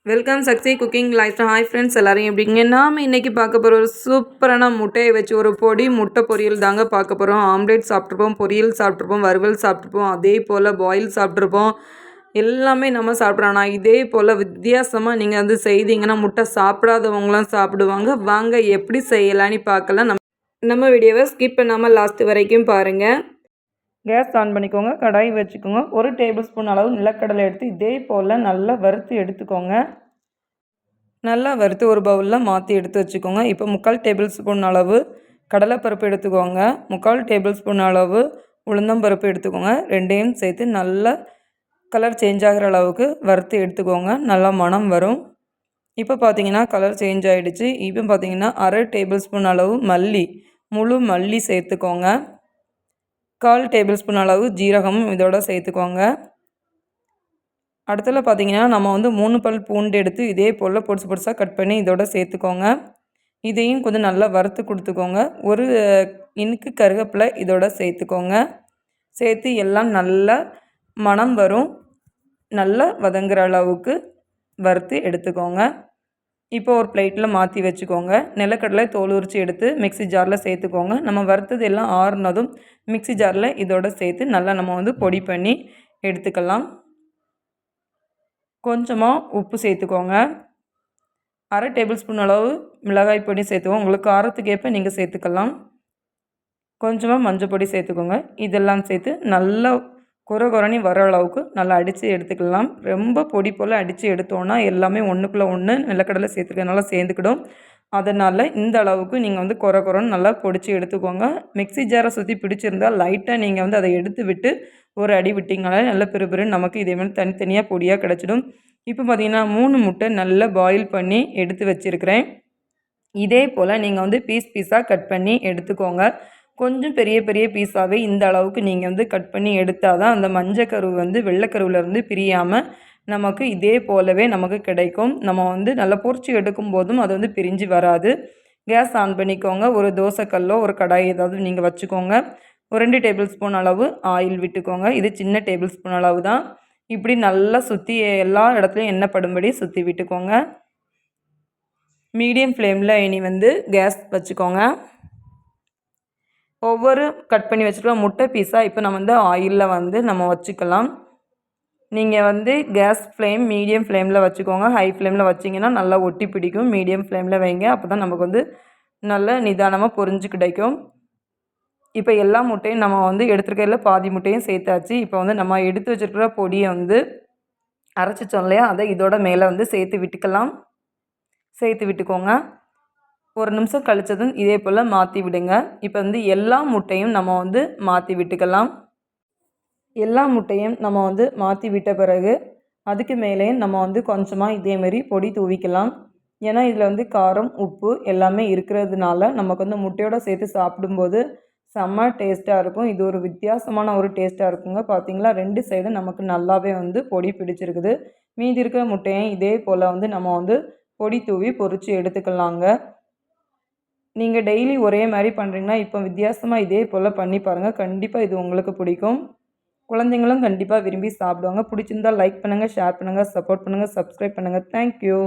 Welcome சக்தி cooking life. Hi friends, எல்லாரும் எப்படிங்க? நாம் இன்றைக்கி பார்க்க போகிற ஒரு சூப்பரான முட்டையை வச்சு ஒரு பொடி முட்டை பொரியல் தாங்க பார்க்க போகிறோம். ஆம்லேட் சாப்பிட்ருப்போம், பொரியல் சாப்பிட்ருப்போம், வறுவல் சாப்பிட்ருப்போம், அதே போல் பாயில் சாப்பிட்ருப்போம். எல்லாமே நம்ம சாப்பிட்றோம். ஆனால் இதே போல் வித்தியாசமாக நீங்கள் வந்து செய்தீங்கன்னா முட்டை சாப்பிடாதவங்களாம் சாப்பிடுவாங்க. வாங்க எப்படி செய்யலான்னு பார்க்கலாம். நம்ம வீடியோவை ஸ்கிப் பண்ணாமல் லாஸ்ட் வரைக்கும் பாருங்கள். கேஸ் ஆன் பண்ணிக்கோங்க, கடாய் வச்சுக்கோங்க. 1 டேபிள் ஸ்பூன் அளவு நிலக்கடலை எடுத்து இதே போல் நல்லா வறுத்து எடுத்துக்கோங்க. நல்லா வறுத்து ஒரு பவுலில் மாற்றி எடுத்து வச்சுக்கோங்க. இப்போ 3/4 டேபிள் ஸ்பூன் அளவு கடலைப்பருப்பு எடுத்துக்கோங்க. 3/4 டேபிள் ஸ்பூன் அளவு உளுந்தம்பருப்பு எடுத்துக்கோங்க. ரெண்டையும் சேர்த்து நல்லா கலர் சேஞ்ச் ஆகிற அளவுக்கு வறுத்து எடுத்துக்கோங்க. நல்லா மணம் வரும். இப்போ பார்த்தீங்கன்னா கலர் சேஞ்ச் ஆகிடுச்சு. இப்போ பார்த்தீங்கன்னா 1/2 டேபிள் ஸ்பூன் அளவு முழு மல்லி சேர்த்துக்கோங்க. 1/4 டேபிள் ஸ்பூன் அளவு ஜீரகமும் இதோட சேர்த்துக்கோங்க. அடுத்ததில் பார்த்தீங்கன்னா நம்ம வந்து 3 பல் பூண்டு எடுத்து இதே போல் பொடிசு பொடிசாக கட் பண்ணி இதோட சேர்த்துக்கோங்க. இதையும் கொஞ்சம் நல்லா வறுத்து கொடுத்துக்கோங்க. ஒரு இனுக்கு கருவேப்பிலை இதோட சேர்த்துக்கோங்க. சேர்த்து எல்லாம் நல்லா மணம் வரும், நல்லா வதங்குற அளவுக்கு வறுத்து எடுத்துக்கோங்க. இப்போ ஒரு பிளேட்டில் மாற்றி வச்சுக்கோங்க. நிலக்கடலை தோல் உரித்து எடுத்து மிக்ஸி ஜாரில் சேர்த்துக்கோங்க. நம்ம வறுத்தது எல்லாம் ஆறுனதும் மிக்ஸி ஜாரில் இதோட சேர்த்து நல்லா நம்ம வந்து பொடி பண்ணி எடுத்துக்கலாம். கொஞ்சமாக உப்பு சேர்த்துக்கோங்க. 1/2 டேபிள் ஸ்பூன் அளவு மிளகாய் பொடி சேர்த்துக்கோங்க. உங்களுக்கு காரத்துக்கு ஏற்ப நீங்கள் சேர்த்துக்கலாம். கொஞ்சமாக மஞ்சள் பொடி சேர்த்துக்கோங்க. இதெல்லாம் சேர்த்து நல்லா கொரனி வர அளவுக்கு நல்லா அடித்து எடுத்துக்கலாம். ரொம்ப பொடி போல் அடித்து எடுத்தோன்னா எல்லாமே ஒன்றுக்குள்ளே ஒன்று நிலக்கடலை சேர்த்துக்கிறதுனால சேர்ந்துக்கிடும். அதனால் இந்த அளவுக்கு நீங்கள் வந்து கொரன்னு நல்லா பொடிச்சு எடுத்துக்கோங்க. மிக்ஸி ஜாரை சுற்றி பிடிச்சிருந்தால் லைட்டாக நீங்கள் வந்து அதை எடுத்து விட்டு ஒரு அடி விட்டிங்கனாலே நல்ல பெருன்னு நமக்கு இதே மாதிரி தனித்தனியாக பொடியாக கிடச்சிடும். இப்போ பார்த்திங்கன்னா 3 முட்டை நல்லா பாயில் பண்ணி எடுத்து வச்சுருக்கிறேன். இதே போல் நீங்கள் வந்து பீஸாக கட் பண்ணி எடுத்துக்கோங்க. கொஞ்சம் பெரிய பெரிய பீஸாகவே இந்த அளவுக்கு நீங்கள் வந்து கட் பண்ணி எடுத்தால் தான் அந்த மஞ்சக்கரு வந்து வெள்ளைக்கருவிலேருந்து பிரியாமல் நமக்கு இதே போலவே நமக்கு கிடைக்கும். நம்ம வந்து நல்லா பொரிச்சு எடுக்கும் போதும் அது வந்து பிரிஞ்சு வராது. கேஸ் ஆன் பண்ணிக்கோங்க. ஒரு தோசைக்கல்லோ ஒரு கடாய் ஏதாவது நீங்கள் வச்சுக்கோங்க. ஒரு 2 டேபிள் ஸ்பூன் அளவு ஆயில் விட்டுக்கோங்க. இது சின்ன டேபிள் ஸ்பூன் அளவு தான். இப்படி நல்லா சுற்றி எல்லா இடத்துலையும் எண்ணெய் படும்படி சுற்றி விட்டுக்கோங்க. மீடியம் ஃப்ளேமில் இனி வந்து கேஸ் வச்சுக்கோங்க. ஒவ்வொரு கட் பண்ணி வச்சுருக்க முட்டை பீஸாக இப்போ நம்ம வந்து ஆயிலில் வந்து நம்ம வச்சுக்கலாம். நீங்கள் வந்து கேஸ் ஃப்ளேம் மீடியம் ஃப்ளேமில் வச்சுக்கோங்க. ஹை ஃப்ளேமில் வச்சிங்கன்னா நல்லா ஒட்டி பிடிக்கும். மீடியம் ஃப்ளேமில் வைங்க. அப்போ தான் நமக்கு வந்து நல்ல நிதானமாக பொரிஞ்சு கிடைக்கும். இப்போ எல்லா முட்டையும் நம்ம வந்து எடுத்துருக்கையில் பாதி முட்டையும் சேர்த்தாச்சு. இப்போ வந்து நம்ம எடுத்து வச்சுருக்கிற பொடியை வந்து அரைச்சிச்சோம் இல்லையா, அதை இதோட மேலே வந்து சேர்த்து விட்டுக்கோங்க. ஒரு நிமிஷம் கழிச்சதும் இதே போல் மாற்றி விடுங்க. இப்போ வந்து எல்லா முட்டையும் நம்ம வந்து மாற்றி விட்டுக்கலாம். எல்லா முட்டையும் நம்ம வந்து மாற்றி விட்ட பிறகு அதுக்கு மேலே நம்ம வந்து கொஞ்சமாக இதேமாரி பொடி தூவிக்கலாம். ஏன்னா இதில் வந்து காரம் உப்பு எல்லாமே இருக்கிறதுனால நமக்கு வந்து முட்டையோடு சேர்த்து சாப்பிடும்போது செம்ம டேஸ்ட்டாக இருக்கும். இது ஒரு வித்தியாசமான ஒரு டேஸ்ட்டாக இருக்குங்க. பார்த்திங்களா, 2 சைடும் நமக்கு நல்லாவே வந்து பொடி பிடிச்சிருக்குது. மீதி இருக்கிற முட்டையும் இதே போல் வந்து நம்ம வந்து பொடி தூவி பொரித்து எடுத்துக்கலாங்க. நீங்கள் டெய்லி ஒரே மாதிரி பண்ணுறீங்கன்னா இப்போ வித்தியாசமாக இதே போல் பண்ணி பாருங்கள். கண்டிப்பாக இது உங்களுக்கு பிடிக்கும். குழந்தைங்களும் கண்டிப்பாக விரும்பி சாப்பிடுவாங்க. பிடிச்சிருந்தால் லைக் பண்ணுங்கள், ஷேர் பண்ணுங்கள், சப்போர்ட் பண்ணுங்கள், சப்ஸ்கிரைப் பண்ணுங்கள். தேங்க்யூ.